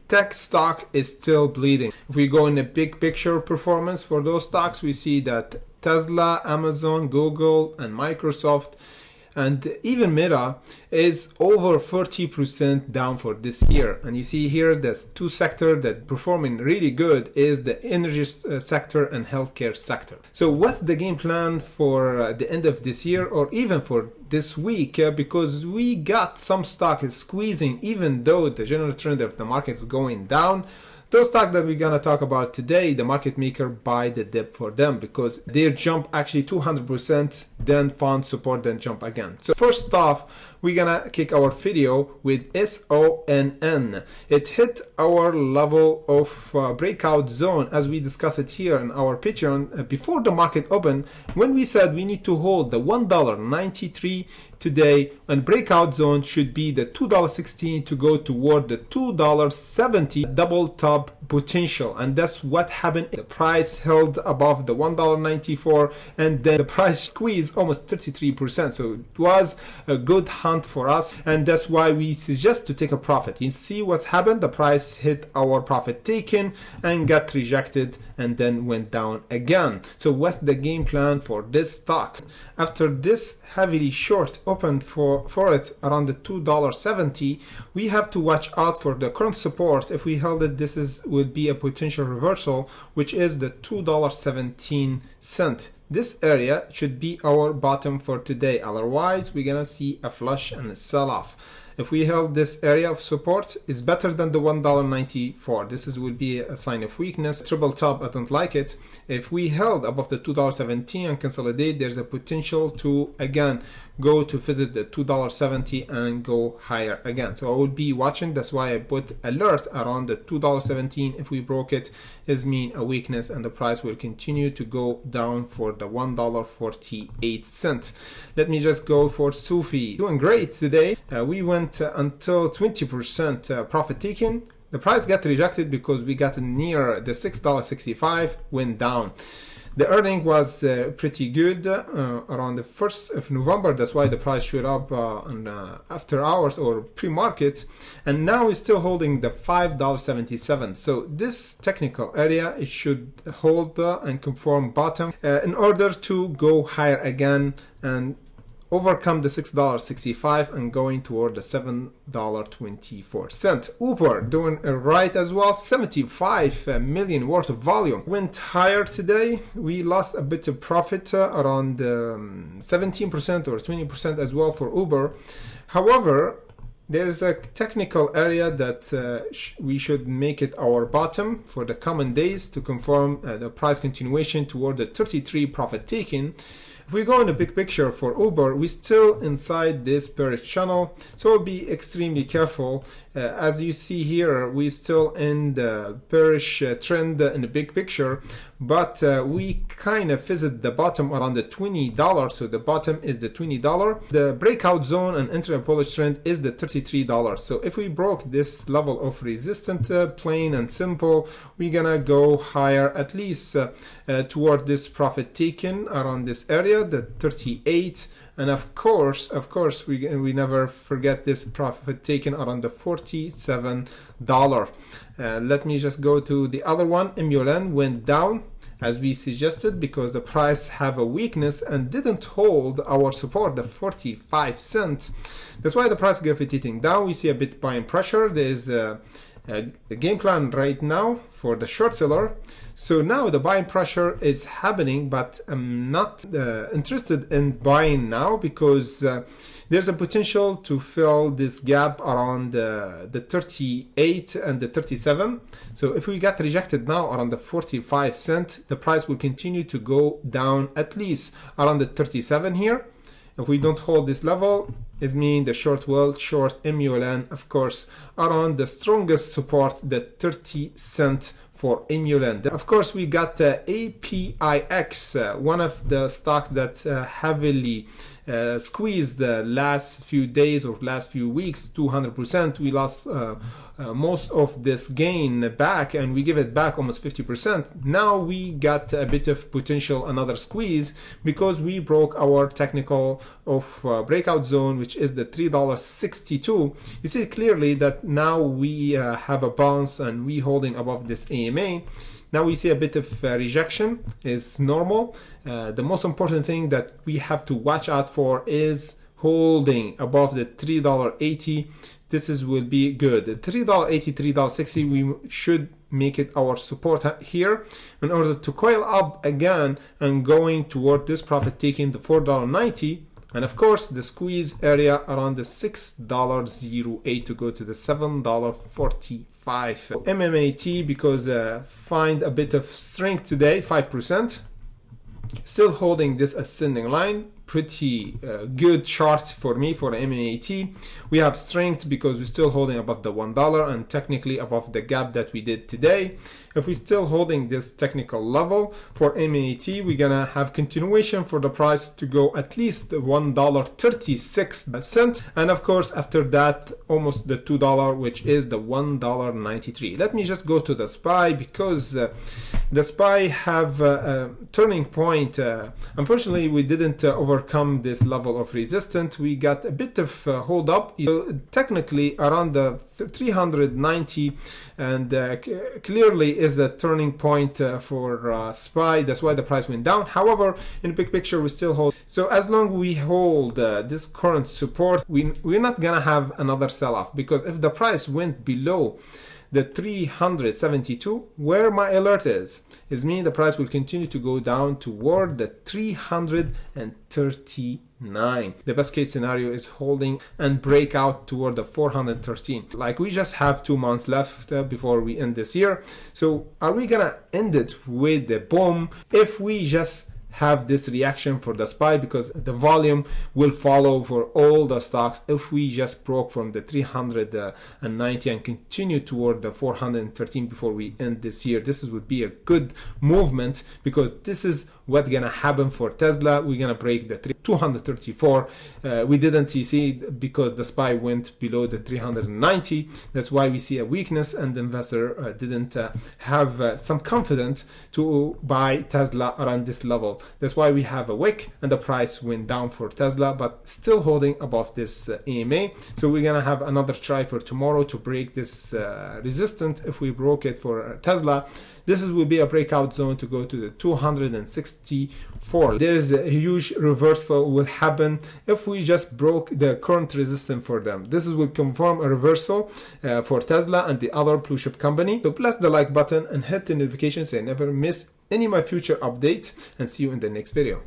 tech stock is still bleeding. If we go in the big picture performance for those stocks, we see that Tesla, Amazon, Google, and Microsoft, and even Meta is over 40% down for this year. And you see here there's two sectors that performing really good is the energy sector and healthcare sector. So what's the game plan for the end of this year or even for this week? Because we got some stock is squeezing even though the general trend of the market is going down. Those stocks that we're gonna talk about today, the market maker buy the dip for them because they jump actually 200%, then found support, then jump again. So first off, we're gonna kick our video with SONN. It hit our level of breakout zone as we discussed it here in our Patreon before the market opened, when we said we need to hold the $1.93 today, and breakout zone should be the $2.16 to go toward the $2.70 double top potential. And that's what happened. The price held above the $1.94 and then the price squeezed almost 33%. So it was a good hunt for us, and that's why we suggest to take a profit. You see what's happened? The price hit our profit taken and got rejected and then went down again. So what's the game plan for this stock? After this heavily short opened for it around the $2.70, we have to watch out for the current support. If we held it, this would be a potential reversal, which is the $2.17. This area should be our bottom for today. Otherwise, we're gonna see a flush and a sell-off. If we held this area of support, is better than the $1.94. This will be a sign of weakness. Triple top, I don't like it. If we held above the $2.17 and consolidate, there's a potential to again go to visit the $2.70 and go higher again. So I will be watching. That's why I put alert around the $2.17. If we broke it, is mean a weakness and the price will continue to go down for the $1.48. Let me just go for SOFI. Doing great today. We went until 20% profit taking. The price got rejected because we got near the $6.65, went down. The earning was pretty good around the 1st of November. That's why the price shot up after hours or pre-market. And now it's still holding the $5.77. So this technical area, it should hold and confirm bottom in order to go higher again and overcome the $6.65 and going toward the $7.24. Uber doing right as well. 75 million worth of volume. Went higher today. We lost a bit of profit around 17% or 20% as well for Uber. However, there's a technical area that we should make it our bottom for the coming days to confirm the price continuation toward the 33 profit taking. If we go in the big picture for Uber, we're still inside this bearish channel, so be extremely careful. As you see here, we're still in the bearish trend in the big picture, but we kind of visit the bottom around the $20. So the bottom is the $20. The breakout zone and entry bullish trend is the $33. So if we broke this level of resistance, plain and simple, we're gonna go higher at least toward this profit taken around this area, the 38. And of course, we never forget this profit taken around the $47. Let me just go to the other one. Emulent went down as we suggested because the price have a weakness and didn't hold our support, the 45 cents. That's why the price gravitating down. We see a bit buying pressure. There's a game plan right now for the short seller. So now the buying pressure is happening, but I'm not interested in buying now because there's a potential to fill this gap around the 38 and the 37. So if we get rejected now around the 45 cents, the price will continue to go down at least around the 37 here. If we don't hold this level, it means the short will short Emulent, of course, around the strongest support, the 30 cents for Emulent. Of course, we got APIX, one of the stocks that heavily squeezed the last few days or last few weeks, 200%. We lost most of this gain back, and we give it back almost 50%. Now we got a bit of potential another squeeze because we broke our technical of breakout zone, which is the $3.62. You see clearly that now we have a bounce and we holding above this AMA. Now we see a bit of rejection is normal. The most important thing that we have to watch out for is holding above the $3.80. This will be good. The $3.80, $3.60, we should make it our support here in order to coil up again and going toward this profit taking the $4.90. And of course, the squeeze area around the $6.08 to go to the $7.45. MMAT, because find a bit of strength today, 5%. Still holding this ascending line. Pretty good chart for me for MMAT. We have strength because we're still holding above the $1 and technically above the gap that we did today. If we're still holding this technical level for MMAT, we're gonna have continuation for the price to go at least $1.36, and of course after that almost the $2, which is the $1.93. Let me just go to the SPY because the SPY have a turning point. Unfortunately, we didn't overcome this level of resistance. We got a bit of hold up, technically around the 390, and clearly is a turning point for SPY. That's why the price went down. However, in the big picture, we still hold. So as long as we hold this current support, we're not gonna have another sell-off, because if the price went below the 372, where my alert is mean the price will continue to go down toward the 339. The best case scenario is holding and break out toward the 413. Like, we just have 2 months left before we end this year. So are we gonna end it with the boom if we just have this reaction for the SPY, because the volume will follow for all the stocks if we just broke from the 390 and continue toward the 413 before we end this year. This would be a good movement, because this is what's gonna happen for Tesla. We're gonna break the 234. We didn't see because the SPY went below the 390. That's why we see a weakness, and the investor didn't have some confidence to buy Tesla around this level. That's why we have a wick and the price went down for Tesla, but still holding above this AMA. So we're gonna have another try for tomorrow to break this resistance. If we broke it for Tesla, this will be a breakout zone to go to the 264. There's a huge reversal will happen if we just broke the current resistance for them. This will confirm a reversal for Tesla and the other blue chip company. So press the like button and hit the notification so you never miss any of my future updates, and see you in the next video.